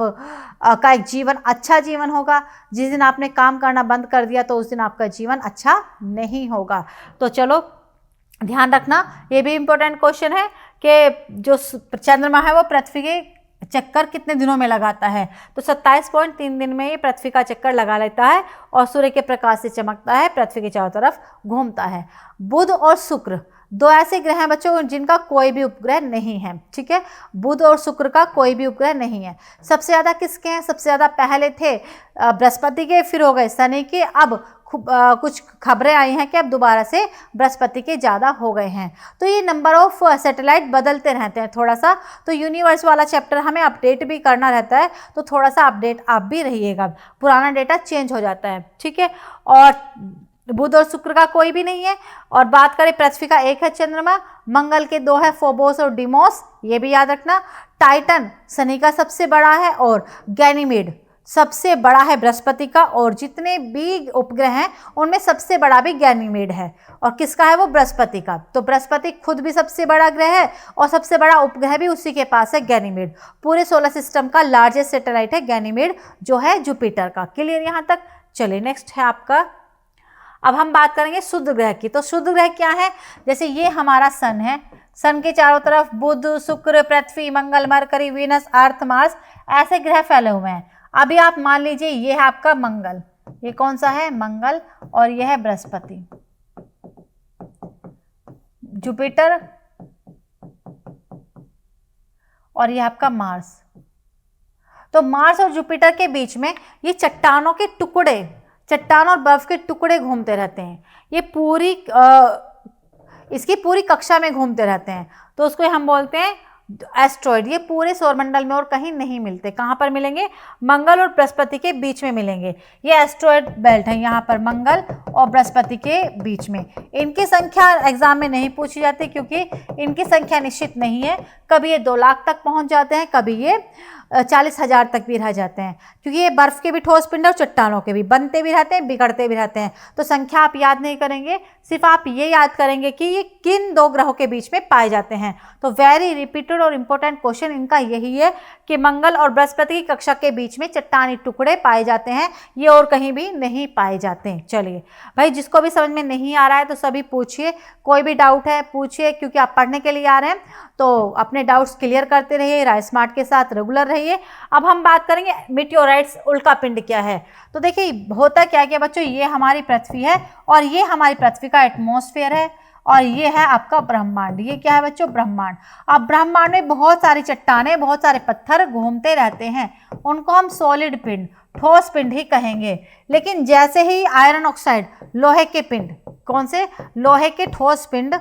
Speaker 1: का एक जीवन अच्छा जीवन होगा। जिस दिन आपने काम करना बंद कर दिया तो उस दिन आपका जीवन अच्छा नहीं होगा। तो चलो ध्यान रखना, ये भी इम्पोर्टेंट क्वेश्चन है कि जो चंद्रमा है वो पृथ्वी के चक्कर कितने दिनों में लगाता है। तो 27.3 दिन में ये पृथ्वी का चक्कर लगा लेता है और सूर्य के प्रकाश से चमकता है, पृथ्वी के चारों तरफ घूमता है। बुध और शुक्र दो ऐसे ग्रह हैं बच्चों जिनका कोई भी उपग्रह नहीं है, ठीक है। बुध और शुक्र का कोई भी उपग्रह नहीं है। सबसे ज़्यादा किसके हैं? सबसे ज़्यादा पहले थे बृहस्पति के, फिर हो गए शनि के। अब कुछ खबरें आई हैं कि अब दोबारा से बृहस्पति के ज़्यादा हो गए हैं। तो ये नंबर ऑफ सैटेलाइट बदलते रहते हैं थोड़ा सा, तो यूनिवर्स वाला चैप्टर हमें अपडेट भी करना रहता है, तो थोड़ा सा अपडेट आप भी रहिएगा, पुराना डेटा चेंज हो जाता है, ठीक है। और बुध और शुक्र का कोई भी नहीं है। और बात करें पृथ्वी का एक है चंद्रमा, मंगल के दो है, फोबोस और डिमोस, ये भी याद रखना। टाइटन शनि का सबसे बड़ा है, और गैनीमेड सबसे बड़ा है बृहस्पति का, और जितने भी उपग्रह हैं उनमें सबसे बड़ा भी गैनीमेड है। और किसका है वो? बृहस्पति का। तो बृहस्पति खुद भी सबसे बड़ा ग्रह है, और सबसे बड़ा उपग्रह भी उसी के पास है, गैनीमेड। पूरे सोलर सिस्टम का लार्जेस्ट सैटेलाइट है गैनीमेड, जो है जुपिटर का। क्लियर यहाँ तक? चलिए नेक्स्ट है आपका, अब हम बात करेंगे शुद्ध ग्रह की। तो शुद्ध ग्रह क्या है? जैसे ये हमारा सन है, सन के चारों तरफ बुध, शुक्र, पृथ्वी, मंगल, मरकरी, वीनस, अर्थ, मार्स ऐसे ग्रह फैले हुए हैं। अभी आप मान लीजिए ये है आपका मंगल, ये कौन सा है? मंगल, और ये है बृहस्पति, जुपिटर, और ये आपका मार्स। तो मार्स और जुपिटर के बीच में ये चट्टानों के टुकड़े, चट्टान और बर्फ के टुकड़े घूमते रहते हैं। ये पूरी इसकी पूरी कक्षा में घूमते रहते हैं, तो उसको हम बोलते हैं एस्ट्रॉइड। ये पूरे सौरमंडल में और कहीं नहीं मिलते। कहाँ पर मिलेंगे? मंगल और बृहस्पति के बीच में मिलेंगे। ये एस्ट्रॉइड बेल्ट है, यहाँ पर मंगल और बृहस्पति के बीच में। इनकी संख्या एग्जाम में नहीं पूछी जाती, क्योंकि इनकी संख्या निश्चित नहीं है। कभी ये 2 लाख तक पहुँच जाते हैं, कभी ये 40,000 तक भी रह जाते हैं, क्योंकि ये बर्फ के भी ठोस पिंड और चट्टानों के भी बनते भी रहते हैं, बिगड़ते भी रहते हैं। तो संख्या आप याद नहीं करेंगे, सिर्फ आप ये याद करेंगे कि ये किन 2 ग्रहों के बीच में पाए जाते हैं। तो वेरी रिपीटेड और इंपॉर्टेंट क्वेश्चन इनका यही है कि मंगल और बृहस्पति की कक्षा के बीच में चट्टानी टुकड़े पाए जाते हैं, ये और कहीं भी नहीं पाए जाते हैं। चलिए भाई, जिसको भी समझ में नहीं आ रहा है तो सभी पूछिए, कोई भी डाउट है पूछिए, क्योंकि आप पढ़ने के लिए आ रहे हैं, तो अपने डाउट्स क्लियर करते रहिए, राइस स्मार्ट के साथ रेगुलर रहिए। अब हम बात करेंगे मीटियोराइट्स, उल्कापिंड क्या है। तो देखिए होता क्या है बच्चों, ये हमारी पृथ्वी है, और ये हमारी पृथ्वी का एटमॉस्फेयर है, और ये है आपका ब्रह्मांड। ये क्या है बच्चों? ब्रह्मांड। अब ब्रह्मांड में बहुत सारी चट्टानें, बहुत सारे पत्थर घूमते रहते हैं, उनको हम सॉलिड पिंड, ठोस पिंड ही कहेंगे। लेकिन जैसे ही आयरन ऑक्साइड, लोहे के पिंड, कौन से? लोहे के ठोस पिंड,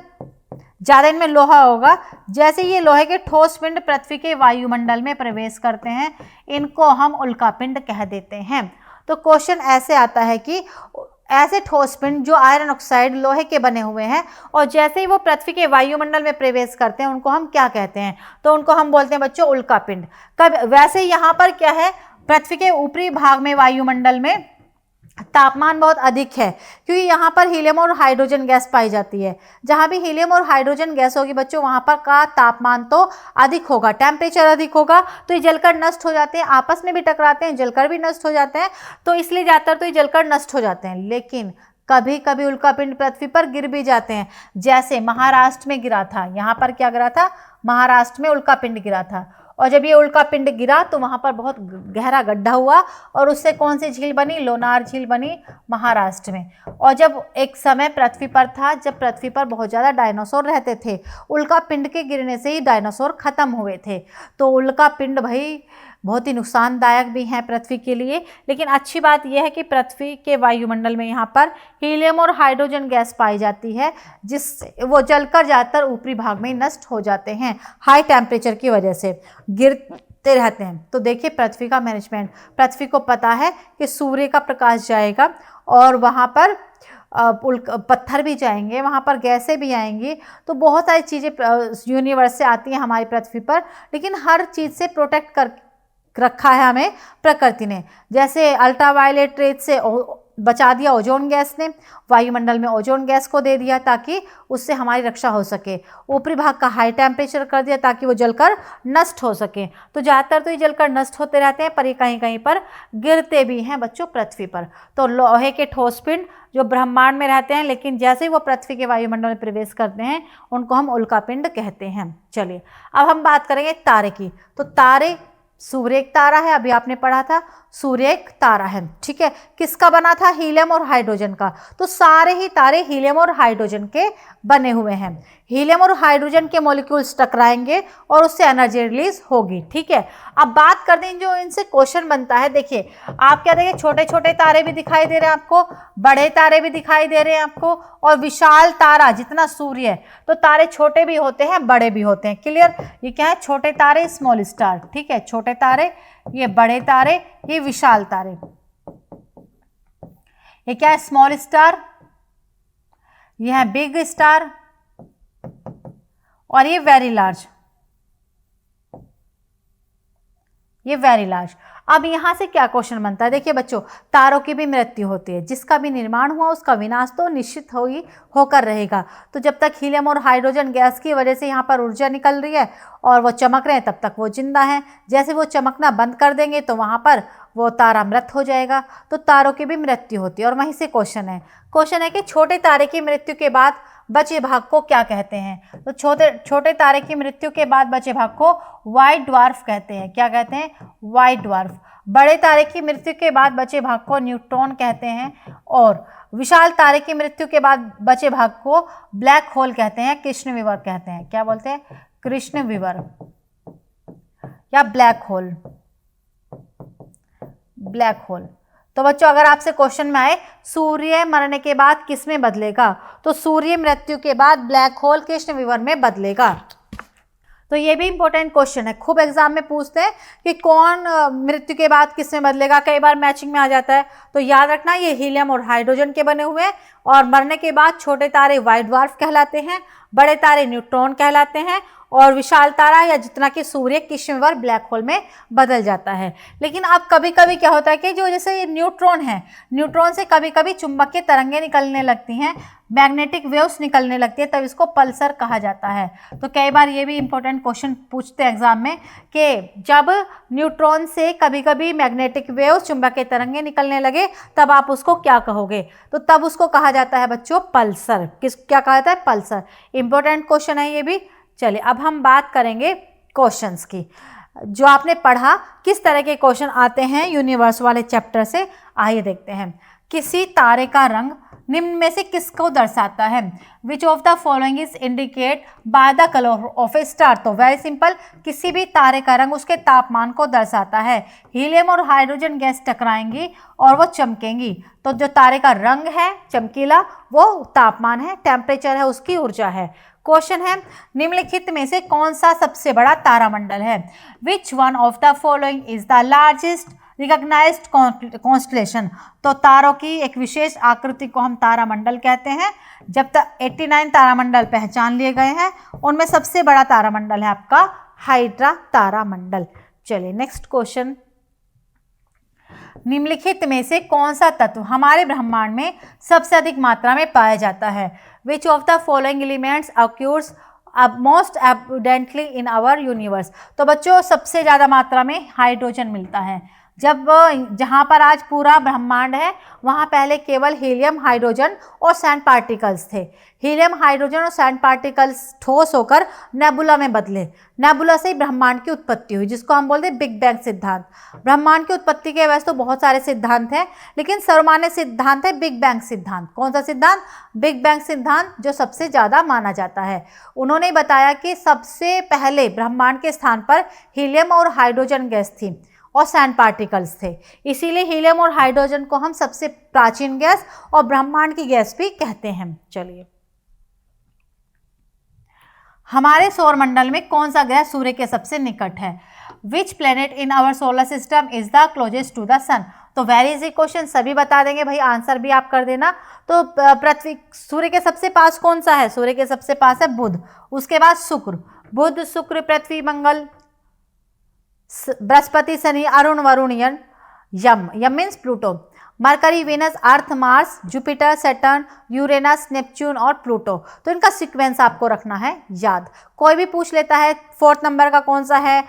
Speaker 1: ज़्यादा इनमें लोहा होगा, जैसे ये लोहे के ठोस पिंड पृथ्वी के वायुमंडल में प्रवेश करते हैं, इनको हम उल्कापिंड कह देते हैं। तो क्वेश्चन ऐसे आता है कि ऐसे ठोस पिंड जो आयरन ऑक्साइड, लोहे के बने हुए हैं, और जैसे ही वो पृथ्वी के वायुमंडल में प्रवेश करते हैं, उनको हम क्या कहते हैं? तो उनको हम बोलते हैं बच्चों उल्कापिंड। कब? वैसे यहाँ पर क्या है, पृथ्वी के ऊपरी भाग में वायुमंडल में तापमान बहुत अधिक है, क्योंकि यहाँ पर हीलियम और हाइड्रोजन गैस पाई जाती है। जहाँ भी हीलियम और हाइड्रोजन गैस होगी बच्चों, वहाँ पर का तापमान तो अधिक होगा, टेम्परेचर अधिक होगा, तो ये जलकर नष्ट हो जाते हैं, आपस में भी टकराते हैं, जलकर भी नष्ट हो जाते हैं। तो इसलिए ज़्यादातर तो ये जलकर नष्ट हो जाते हैं। लेकिन कभी कभी उल्कापिंड पृथ्वी पर गिर भी जाते हैं, जैसे महाराष्ट्र में गिरा था। यहाँ पर क्या गिरा था? महाराष्ट्र में उल्कापिंड गिरा था। और जब ये उल्कापिंड गिरा तो वहाँ पर बहुत गहरा गड्ढा हुआ, और उससे कौन सी झील बनी? लोनार झील बनी महाराष्ट्र में। और जब एक समय पृथ्वी पर था, जब पृथ्वी पर बहुत ज़्यादा डायनासोर रहते थे, उल्कापिंड के गिरने से ही डायनासोर खत्म हुए थे। तो उल्कापिंड भाई बहुत ही नुकसानदायक भी हैं पृथ्वी के लिए। लेकिन अच्छी बात यह है कि पृथ्वी के वायुमंडल में यहाँ पर हीलियम और हाइड्रोजन गैस पाई जाती है, जिससे वो जलकर ज़्यादातर ऊपरी भाग में नष्ट हो जाते हैं, हाई टेम्परेचर की वजह से गिरते रहते हैं। तो देखिए पृथ्वी का मैनेजमेंट, पृथ्वी को पता है कि सूर्य का प्रकाश जाएगा और वहाँ पर पत्थर भी जाएंगे, वहाँ पर गैसें भी आएंगी, तो बहुत सारी चीज़ें यूनिवर्स से आती हैं हमारी पृथ्वी पर। लेकिन हर चीज़ से प्रोटेक्ट कर रखा है हमें प्रकृति ने। जैसे अल्ट्रावायलेट रेज से बचा दिया ओजोन गैस ने, वायुमंडल में ओजोन गैस को दे दिया ताकि उससे हमारी रक्षा हो सके। ऊपरी भाग का हाई टेम्परेचर कर दिया ताकि वो जलकर नष्ट हो सके। तो ज़्यादातर तो ये जलकर नष्ट होते रहते हैं, पर ये कहीं कहीं पर गिरते भी हैं बच्चों पृथ्वी पर। तो लोहे के ठोस पिंड जो ब्रह्मांड में रहते हैं, लेकिन जैसे ही वो पृथ्वी के वायुमंडल में प्रवेश करते हैं, उनको हम उल्कापिंड कहते हैं। चलिए अब हम बात करेंगे तारे की। तो तारे, सूर्य एक तारा है, अभी आपने पढ़ा था। सूर्य एक तारा है, ठीक है। किसका बना था? हीलियम और हाइड्रोजन का। तो सारे ही तारे हीलियम और हाइड्रोजन के बने हुए हैं। हीलियम और हाइड्रोजन के मॉलिक्यूल्स टकराएंगे और उससे एनर्जी रिलीज होगी, ठीक है। अब बात करते हैं जो इनसे क्वेश्चन बनता है। देखिए आप क्या देखिए, छोटे छोटे तारे भी दिखाई दे रहे हैं आपको, बड़े तारे भी दिखाई दे रहे हैं आपको, और विशाल तारा जितना सूर्य है। तो तारे छोटे भी होते हैं, बड़े भी होते हैं, क्लियर। ये क्या है? छोटे तारे, स्मॉल स्टार, ठीक है। छोटे तारे, ये बड़े तारे, ये विशाल तारे। ये क्या है? स्मॉल स्टार, ये है बिग स्टार, और ये वेरी लार्ज, ये वेरी लार्ज। अब यहां से क्या क्वेश्चन बनता है? देखिए बच्चों, तारों की भी मृत्यु होती है, जिसका भी निर्माण हुआ उसका विनाश तो निश्चित होकर रहेगा। तो जब तक हीलियम और हाइड्रोजन गैस की वजह से यहाँ पर ऊर्जा निकल रही है और वो चमक रहे हैं, तब तक वो जिंदा हैं। जैसे वो चमकना बंद कर देंगे तो वहाँ पर वो तारा मृत हो जाएगा। तो तारों की भी मृत्यु होती है। और वहीं से क्वेश्चन है कि छोटे तारे की मृत्यु के बाद बचे भाग को क्या कहते हैं? तो छोटे तारे की मृत्यु के बाद बचे भाग को व्हाइट ड्वार्फ कहते हैं। क्या कहते हैं? White dwarf. बड़े तारे की मृत्यु के बाद बचे भाग को न्यूट्रॉन कहते हैं, और विशाल तारे की मृत्यु के बाद बचे भाग को ब्लैक होल कहते हैं, कृष्ण विवर कहते हैं। क्या बोलते हैं? कृष्ण विवर या ब्लैक होल, ब्लैक होल। तो बच्चों अगर आपसे क्वेश्चन में आए सूर्य मरने के बाद किस में बदलेगा, तो सूर्य मृत्यु के बाद ब्लैक होल कृष्ण विवर में बदलेगा। तो ये भी इंपॉर्टेंट क्वेश्चन है, खूब एग्जाम में पूछते हैं कि कौन मृत्यु के बाद किस में बदलेगा, कई बार मैचिंग में आ जाता है। तो याद रखना ये हीलियम और हाइड्रोजन के बने हुए हैं, और मरने के बाद छोटे तारे व्हाइट ड्वार्फ कहलाते हैं, बड़े तारे न्यूट्रॉन कहलाते हैं, और विशाल तारा या जितना कि सूर्य कृष्ण विवर ब्लैक होल में बदल जाता है। लेकिन अब कभी कभी क्या होता है कि जो जैसे ये न्यूट्रॉन है, न्यूट्रॉन से कभी कभी चुंबकीय तरंगें निकलने लगती हैं, मैग्नेटिक वेव्स निकलने लगती है, तब इसको पल्सर कहा जाता है। तो कई बार ये भी इंपॉर्टेंट क्वेश्चन पूछते हैं एग्जाम में कि जब न्यूट्रॉन से कभी कभी मैग्नेटिक वेव्स, चुंबकीय तरंगें निकलने लगे, तब आप उसको क्या कहोगे? तो तब उसको कहा जाता है बच्चों पल्सर। क्या कहा जाता है? पल्सर। इंपॉर्टेंट क्वेश्चन है ये भी। चलिए अब हम बात करेंगे क्वेश्चंस की। जो आपने पढ़ा किस तरह के क्वेश्चन आते हैं यूनिवर्स वाले चैप्टर से, आइए देखते हैं। किसी तारे का रंग निम्न में से किसको दर्शाता है? Which of the following is indicate by the colour of A star? तो वेरी सिंपल, किसी भी तारे का रंग उसके तापमान को दर्शाता है। हीलियम और हाइड्रोजन गैस टकराएंगी और वो चमकेंगी। तो जो तारे का रंग है चमकीला, वो तापमान है, टेम्परेचर है, उसकी ऊर्जा है। क्वेश्चन है निम्नलिखित में से कौन सा सबसे बड़ा तारामंडल है? Which one of the following is the largest recognised constellation? तो तारों की एक विशेष आकृति को हम तारामंडल कहते हैं। जब तक 89 तारामंडल पहचान लिए गए हैं, उनमें सबसे बड़ा तारामंडल है आपका हाइड्रा तारामंडल। चलिए नेक्स्ट क्वेश्चन। निम्नलिखित में से कौन सा तत्व हमारे ब्रह्मांड में सबसे अधिक मात्रा में पाया जाता है? Which of the following elements occurs most abundantly in our universe? तो बच्चों सबसे ज़्यादा मात्रा में हाइड्रोजन मिलता है। जब जहाँ पर आज पूरा ब्रह्मांड है, वहाँ पहले केवल हीलियम, हाइड्रोजन और सैंड पार्टिकल्स थे। हीलियम, हाइड्रोजन और सैंड पार्टिकल्स ठोस होकर नेबुला में बदले। नेबुला से ही ब्रह्मांड की उत्पत्ति हुई, जिसको हम बोलते हैं बिग बैंग सिद्धांत। ब्रह्मांड की उत्पत्ति के वैसे तो बहुत सारे सिद्धांत हैं, लेकिन सर्वमान्य सिद्धांत है बिग बैंग सिद्धांत। कौन सा सिद्धांत? बिग बैंग सिद्धांत, जो सबसे ज़्यादा माना जाता है। उन्होंने बताया कि सबसे पहले ब्रह्मांड के स्थान पर हीलियम और हाइड्रोजन गैस थी और सैंड पार्टिकल्स थे। इसीलिए हीलियम और हाइड्रोजन को हम सबसे प्राचीन गैस और ब्रह्मांड की गैस भी कहते हैं। चलिए, हमारे सौर मंडल में कौन सा ग्रह सूर्य के सबसे निकट है? Which planet in our solar system is the closest to the sun? तो वेरी इजी क्वेश्चन, सभी बता देंगे भाई, आंसर भी आप कर देना। तो पृथ्वी, सूर्य के सबसे पास कौन सा है? सूर्य के सबसे पास है बुध, उसके बाद शुक्र, बुध, शुक्र, पृथ्वी, मंगल, बृहस्पति, शनि, अरुण, वरुण, यम means Pluto, Mercury, Venus, Earth, Mars, Jupiter, Saturn, Uranus, Neptune और प्लूटो। तो इनका सीक्वेंस आपको रखना है याद। कोई भी पूछ लेता है 4th नंबर का कौन सा है,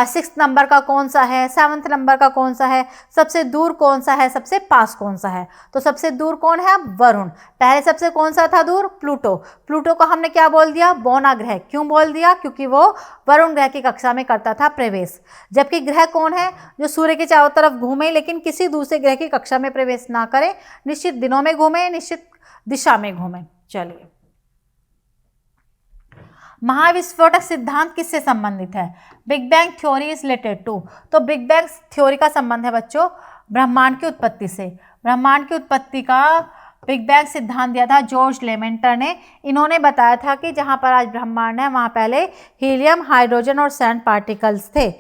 Speaker 1: 6th नंबर का कौन सा है, 7th नंबर का कौन सा है, सबसे दूर कौन सा है, सबसे पास कौन सा है। तो सबसे दूर कौन है? वरुण। पहले सबसे कौन सा था दूर? प्लूटो। प्लूटो को हमने क्या बोल दिया? बौना ग्रह। क्यों बोल दिया? क्योंकि वो वरुण ग्रह की कक्षा में करता था प्रवेश। जबकि ग्रह कौन है? जो सूर्य के चारों तरफ घूमे लेकिन किसी दूसरे ग्रह की कक्षा में प्रवेश ना करे, निश्चित दिनों में घूमे, निश्चित दिशा में घूमे। चलिए, महाविस्फोटक सिद्धांत किससे संबंधित है? Big bang theory is related to. तो बिग बैंग थ्योरी का संबंध है बच्चों ब्रह्मांड की उत्पत्ति से। ब्रह्मांड की उत्पत्ति का बिग बैंग सिद्धांत दिया था जॉर्ज लेमेंटर ने। इन्होंने बताया था कि जहाँ पर आज ब्रह्मांड है वहाँ पहले हीलियम, हाइड्रोजन और सैंड पार्टिकल्स थे।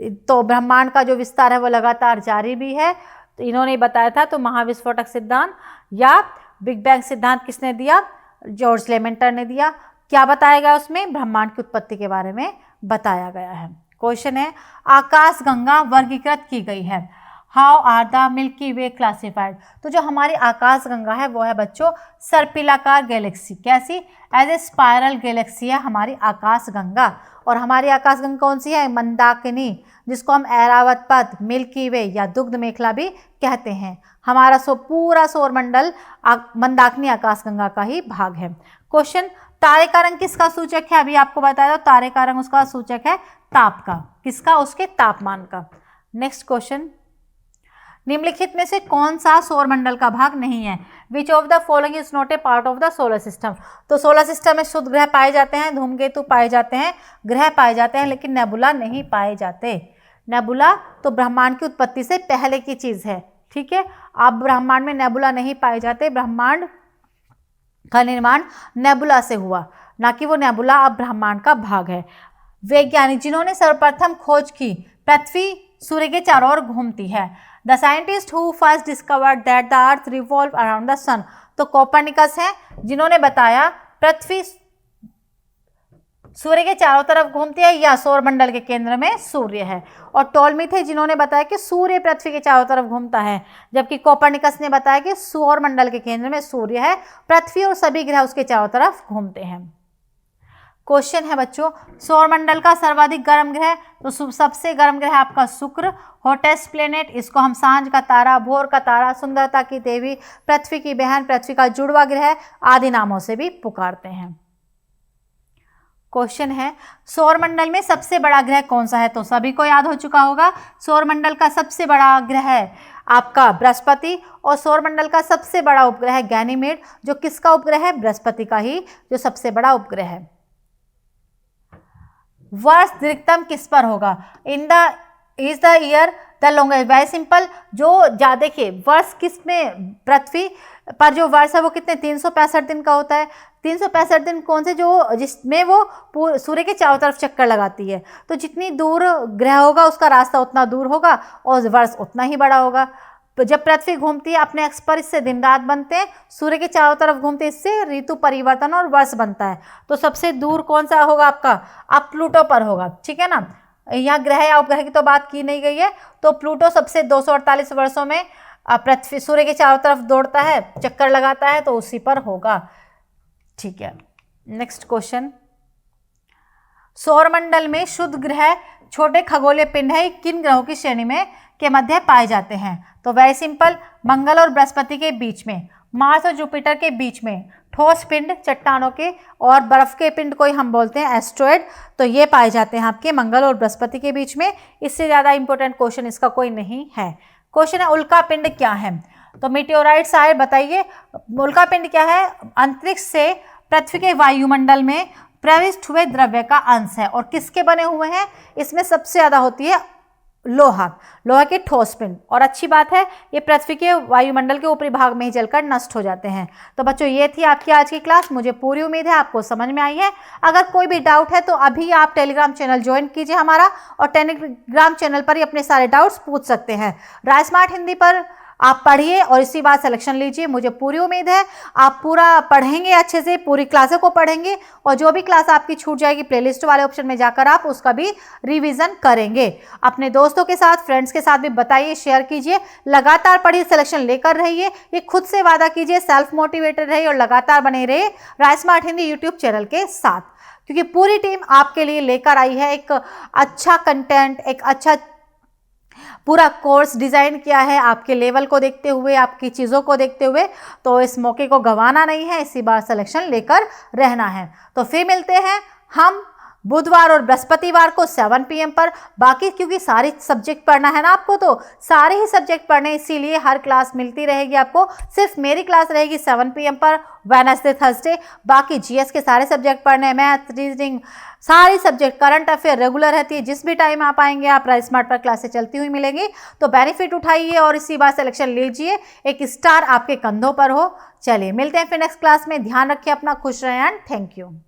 Speaker 1: तो ब्रह्मांड का जो विस्तार है वो लगातार जारी भी है। तो इन्होंने बताया था। तो महाविस्फोटक सिद्धांत या बिग बैंग सिद्धांत किसने दिया? जॉर्ज लेमेंटर ने दिया। क्या बताया गया उसमें? ब्रह्मांड की उत्पत्ति के बारे में बताया गया है। क्वेश्चन है, आकाशगंगा वर्गीकृत की गई है। How are the Milky Way classified. तो जो हमारी आकाशगंगा है वो है बच्चों सर्पिलाकार गैलेक्सी। कैसी? एज ए स्पाइरल गैलेक्सी है हमारी आकाशगंगा। और हमारी आकाशगंगा कौन सी है? मंदाकिनी, जिसको हम ऐरावत पथ, मिल्की वे या दुग्ध मेखला भी कहते हैं। हमारा पूरा सौरमंडल मंदाकिनी आकाशगंगा का ही भाग है। क्वेश्चन, तारे का रंग किसका सूचक है? अभी आपको बताया था तारे का रंग उसका सूचक है ताप का। किसका? उसके तापमान का। नेक्स्ट क्वेश्चन, निम्नलिखित में से कौन सा सौरमंडल का भाग नहीं है? Which of the following is not a part of the solar system. तो सोलर सिस्टम में शुद्ध ग्रह पाए जाते हैं, धूमकेतु पाए जाते हैं, ग्रह पाए जाते हैं, लेकिन नेबुला नहीं पाए जाते। नेबुला तो ब्रह्मांड की उत्पत्ति से पहले की चीज है। ठीक है, अब ब्रह्मांड में नेबुला नहीं पाए जाते। ब्रह्मांड का निर्माण नेबुला से हुआ, ना कि वो नेबुला अब ब्रह्मांड का भाग है। वैज्ञानिक जिन्होंने सर्वप्रथम खोज की पृथ्वी सूर्य के चारों ओर घूमती है। The scientist who first discovered that the earth revolve around the sun. तो कोपर्निकस है जिन्होंने बताया पृथ्वी सूर्य के चारों तरफ घूमती है या सौरमंडल के केंद्र में सूर्य है। और टॉलमी थे जिन्होंने बताया कि सूर्य पृथ्वी के चारों तरफ घूमता है, जबकि कोपर्निकस ने बताया कि सौरमंडल के केंद्र में सूर्य है, पृथ्वी और सभी ग्रह उसके चारों तरफ घूमते हैं। क्वेश्चन है बच्चों, सौरमंडल का सर्वाधिक गर्म ग्रह। तो सबसे गर्म ग्रह आपका शुक्र, हॉटेस्ट प्लेनेट, इसको हम सांझ का तारा, भोर का तारा, सुंदरता की देवी, पृथ्वी की बहन, पृथ्वी का जुड़वा ग्रह आदि नामों से भी पुकारते हैं। क्वेश्चन है, सौरमंडल में सबसे बड़ा ग्रह कौन सा है? तो सभी को याद हो चुका होगा, सौरमंडल का सबसे बड़ा ग्रह है आपका बृहस्पति। और सौरमंडल का सबसे बड़ा उपग्रह है गैनीमेड, जो किसका उपग्रह है? बृहस्पति का ही जो सबसे बड़ा उपग्रह है। वर्ष दीर्घतम किस पर होगा? In the is the year the longest. Very simple, जो देखिए वर्ष किस में, पृथ्वी पर जो वर्ष है वो कितने 365 दिन का होता है। 365 दिन कौन से? जो जिसमें वो सूर्य के चारों तरफ चक्कर लगाती है। तो जितनी दूर ग्रह होगा उसका रास्ता उतना दूर होगा और वर्ष उतना ही बड़ा होगा। तो जब पृथ्वी घूमती है अपने अक्ष पर, इससे दिन रात बनते हैं, सूर्य के चारों तरफ घूमते हैं, इससे ऋतु परिवर्तन और वर्ष बनता है। तो सबसे दूर कौन सा होगा आपका? अब प्लूटो पर होगा। ठीक है ना, यहाँ ग्रह या उपग्रह की तो बात की नहीं गई है। तो प्लूटो सबसे 248 वर्षों में पृथ्वी सूर्य के चारों तरफ दौड़ता है, चक्कर लगाता है, तो उसी पर होगा। ठीक है, नेक्स्ट क्वेश्चन, सौरमंडल में शुद्ध ग्रह छोटे खगोलीय पिंड है, किन ग्रहों की श्रेणी में के मध्य पाए जाते हैं? तो वेरी सिंपल, मंगल और बृहस्पति के बीच में, मार्स और जुपिटर के बीच में, ठोस पिंड चट्टानों के और बर्फ के पिंड को हम बोलते हैं एस्ट्रॉयड। तो ये पाए जाते हैं आपके मंगल और बृहस्पति के बीच में। इससे ज़्यादा इंपॉर्टेंट क्वेश्चन इसका कोई नहीं है। क्वेश्चन है, उल्का पिंड क्या है? तो मीटियोराइट्स आए, बताइए उल्का पिंड क्या है? अंतरिक्ष से पृथ्वी के वायुमंडल में प्रविष्ट हुए द्रव्य का अंश है। और किसके बने हुए हैं? इसमें सबसे ज़्यादा होती है लोहा के ठोस पिंड। और अच्छी बात है, ये पृथ्वी के वायुमंडल के ऊपरी भाग में ही जलकर नष्ट हो जाते हैं। तो बच्चों ये थी आपकी आज की क्लास। मुझे पूरी उम्मीद है आपको समझ में आई है। अगर कोई भी डाउट है तो अभी आप टेलीग्राम चैनल ज्वाइन कीजिए हमारा, और टेलीग्राम चैनल पर ही अपने सारे डाउट्स पूछ सकते हैं। राय स्मार्ट हिंदी पर आप पढ़िए और इसी बात सिलेक्शन लीजिए। मुझे पूरी उम्मीद है आप पूरा पढ़ेंगे, अच्छे से पूरी क्लासों को पढ़ेंगे, और जो भी क्लास आपकी छूट जाएगी प्लेलिस्ट वाले ऑप्शन में जाकर आप उसका भी रिवीजन करेंगे। अपने दोस्तों के साथ, फ्रेंड्स के साथ भी बताइए, शेयर कीजिए। लगातार पढ़िए, सिलेक्शन लेकर रहिए, ये खुद से वादा कीजिए, सेल्फ मोटिवेटेड रहिए और लगातार बने रहिए राय स्मार्ट हिंदी यूट्यूब चैनल के साथ, क्योंकि पूरी टीम आपके लिए लेकर आई है एक अच्छा कंटेंट, एक अच्छा पूरा कोर्स डिज़ाइन किया है आपके लेवल को देखते हुए, आपकी चीज़ों को देखते हुए। तो इस मौके को गंवाना नहीं है, इसी बार सिलेक्शन लेकर रहना है। तो फिर मिलते हैं हम बुधवार और बृहस्पतिवार को 7 PM पर। बाकी क्योंकि सारी सब्जेक्ट पढ़ना है ना आपको, तो सारे ही सब्जेक्ट पढ़ने, इसीलिए हर क्लास मिलती रहेगी आपको। सिर्फ मेरी क्लास रहेगी 7 PM पर वेडनेसडे थर्सडे। बाकी जीएस के सारे सब्जेक्ट पढ़ने हैं, मैथ, रीजनिंग, सारी सब्जेक्ट, करंट अफेयर रेगुलर रहती है। जिस भी टाइम आप आएंगे आप राइस स्मार्ट पर क्लासेस चलती हुई मिलेंगी। तो बेनिफिट उठाइए और इसी बार सिलेक्शन लीजिए, एक स्टार आपके कंधों पर हो। चलिए मिलते हैं फिर नेक्स्ट क्लास में। ध्यान रखिए अपना, खुश रहें एंड थैंक यू।